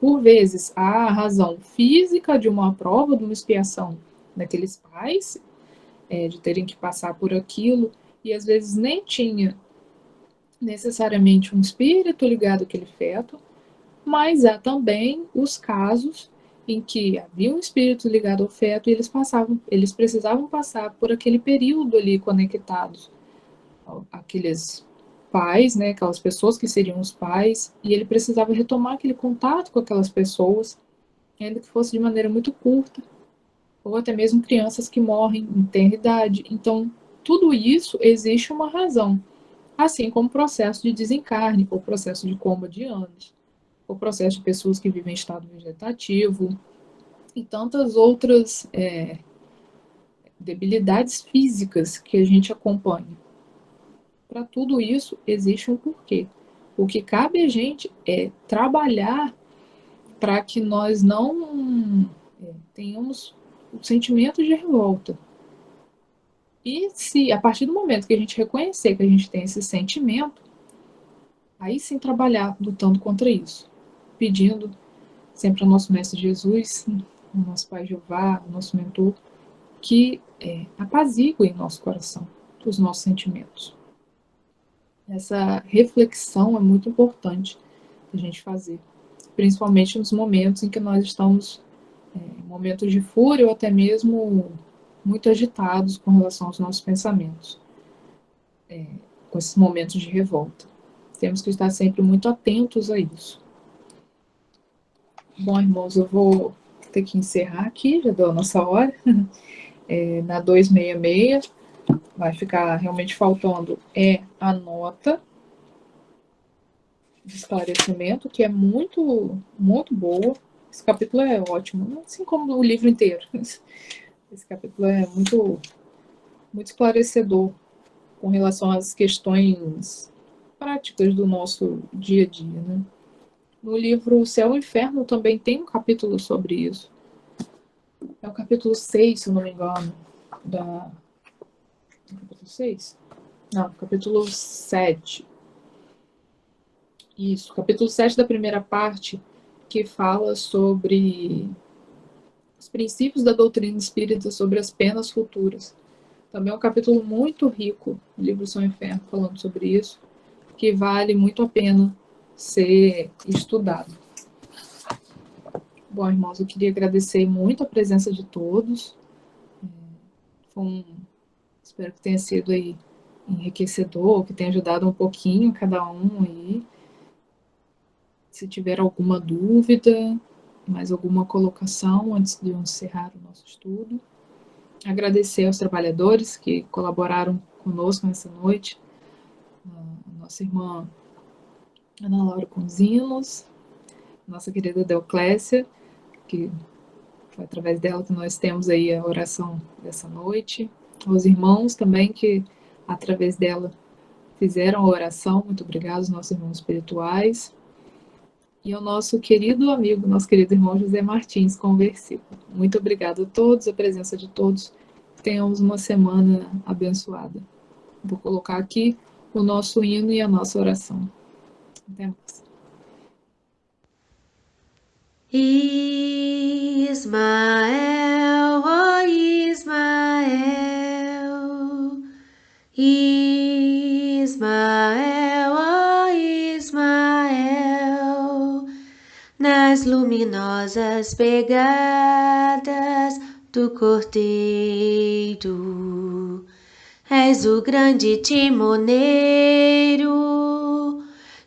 Por vezes, há a razão física de uma prova, de uma expiação daqueles pais, de terem que passar por aquilo, e às vezes nem tinha necessariamente um espírito ligado àquele feto, mas há também os casos em que havia um espírito ligado ao feto e eles precisavam passar por aquele período ali conectados àqueles pais, né, aquelas pessoas que seriam os pais, e ele precisava retomar aquele contato com aquelas pessoas, ainda que fosse de maneira muito curta, ou até mesmo crianças que morrem em tenra idade. Então, tudo isso existe uma razão, assim como o processo de desencarne, ou processo de coma de anos, o processo de pessoas que vivem em estado vegetativo e tantas outras debilidades físicas que a gente acompanha. Para tudo isso existe um porquê. O que cabe a gente é trabalhar para que nós não tenhamos o sentimento de revolta. E se a partir do momento que a gente reconhecer que a gente tem esse sentimento, aí sim trabalhar lutando contra isso, pedindo sempre ao nosso Mestre Jesus, ao nosso Pai Jeová, ao nosso mentor, que apazigue em nosso coração os nossos sentimentos. Essa reflexão é muito importante a gente fazer, principalmente nos momentos em que nós estamos em momentos de fúria ou até mesmo muito agitados com relação aos nossos pensamentos, com esses momentos de revolta. Temos que estar sempre muito atentos a isso. Bom, irmãos, eu vou ter que encerrar aqui, já deu a nossa hora. Na 266, vai ficar realmente faltando a nota de esclarecimento, que é muito, muito boa. Esse capítulo é ótimo, assim como o livro inteiro. Esse capítulo é muito, muito esclarecedor com relação às questões práticas do nosso dia a dia, né? No livro Céu e Inferno também tem um capítulo sobre isso. É o capítulo 6, se eu não me engano. Capítulo 6? Não, capítulo 7. Isso, capítulo 7 da primeira parte, que fala sobre os princípios da doutrina espírita, sobre as penas futuras. Também é um capítulo muito rico, o livro Céu e Inferno, falando sobre isso, que vale muito a pena ser estudado. Bom, irmãos, eu queria agradecer muito a presença de todos. Espero que tenha sido aí enriquecedor, que tenha ajudado um pouquinho cada um aí. Se tiver alguma dúvida, mais alguma colocação antes de eu encerrar o nosso estudo. Agradecer aos trabalhadores que colaboraram conosco nessa noite. A nossa irmã Ana Laura Conzinos, nossa querida Deoclésia, que foi através dela que nós temos aí a oração dessa noite. Os irmãos também que, através dela, fizeram a oração. Muito obrigado, os nossos irmãos espirituais. E ao nosso querido amigo, nosso querido irmão José Martins, com o versículo. Muito obrigado a todos, a presença de todos. Tenhamos uma semana abençoada. Vou colocar aqui o nosso hino e a nossa oração. Até mais. Ismael, ó Ismael, Ismael, ó Ismael, nas luminosas pegadas do Cordeiro, és o grande timoneiro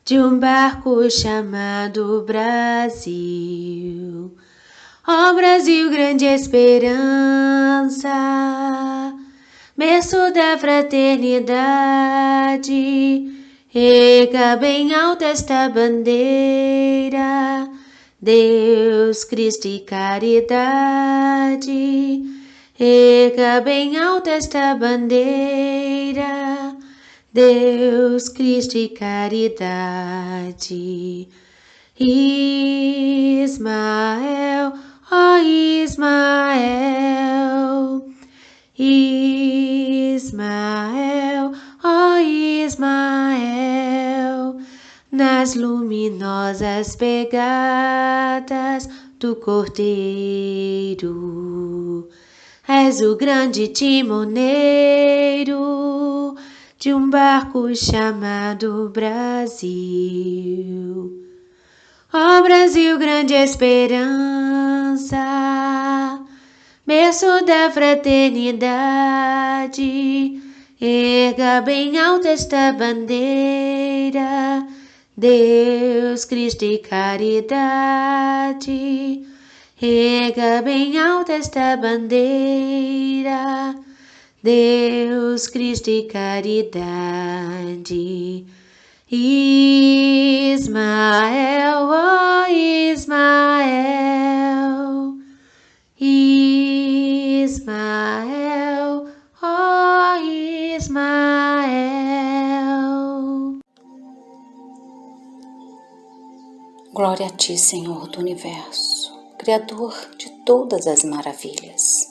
de um barco chamado Brasil. Ó Brasil, grande esperança, berço da fraternidade, erga bem alta esta bandeira, Deus, Cristo e caridade. Erga bem alta esta bandeira, Deus, Cristo e caridade. Ismael, ó Ismael, Ismael, ó Ismael, nas luminosas pegadas do Cordeiro. És o grande timoneiro de um barco chamado Brasil. Ó Brasil, grande esperança, berço da fraternidade, erga bem alta esta bandeira, Deus, Cristo e caridade. Erga bem alta esta bandeira, Deus, Cristo e caridade. Ismael, ó Ismael, Ismael, ó Ismael. Glória a ti, Senhor do Universo, Criador de todas as maravilhas.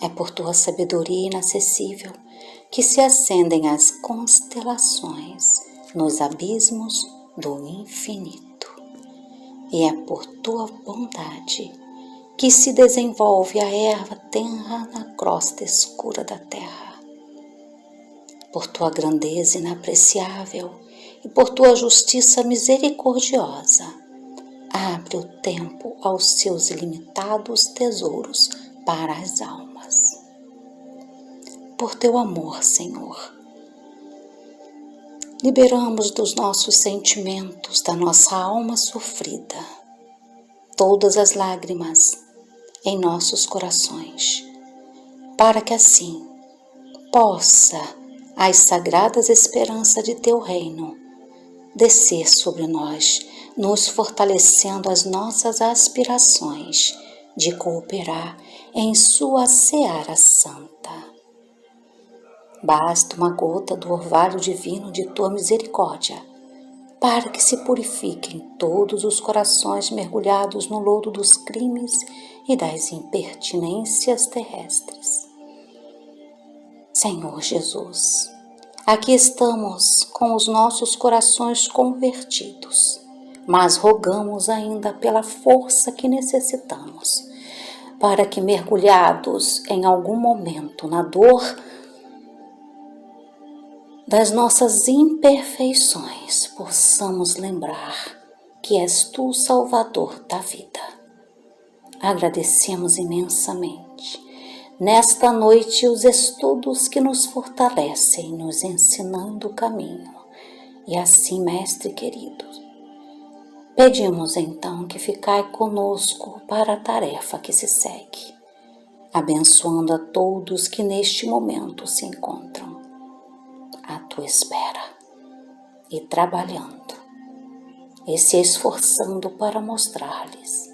É por tua sabedoria inacessível que se acendem as constelações nos abismos do infinito. E é por tua bondade que se desenvolve a erva tenra na crosta escura da terra. Por tua grandeza inapreciável e por tua justiça misericordiosa, abre o tempo aos seus ilimitados tesouros para as almas. Por teu amor, Senhor, liberamos dos nossos sentimentos, da nossa alma sofrida, todas as lágrimas em nossos corações, para que assim possa as sagradas esperanças de teu reino descer sobre nós, nos fortalecendo as nossas aspirações de cooperar em sua seara santa. Basta uma gota do orvalho divino de tua misericórdia para que se purifiquem todos os corações mergulhados no lodo dos crimes e das impertinências terrestres. Senhor Jesus, aqui estamos com os nossos corações convertidos, mas rogamos ainda pela força que necessitamos, para que, mergulhados em algum momento na dor das nossas imperfeições, possamos lembrar que és tu o Salvador da vida. Agradecemos imensamente nesta noite os estudos que nos fortalecem, nos ensinando o caminho. E assim, Mestre querido, pedimos então que ficai conosco para a tarefa que se segue, abençoando a todos que neste momento se encontram à tua espera e trabalhando e se esforçando para mostrar-lhes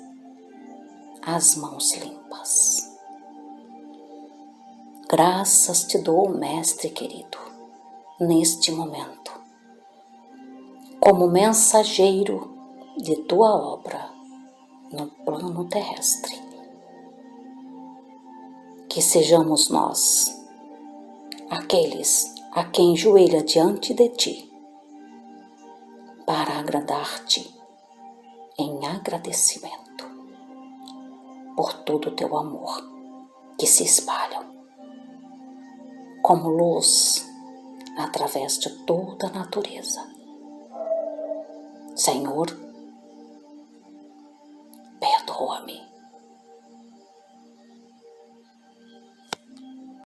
as mãos limpas. Graças te dou, Mestre querido, neste momento, como mensageiro de tua obra no plano terrestre. Que sejamos nós aqueles a quem joelha diante de ti para agradar-te em agradecimento por todo o teu amor que se espalha como luz através de toda a natureza. Senhor,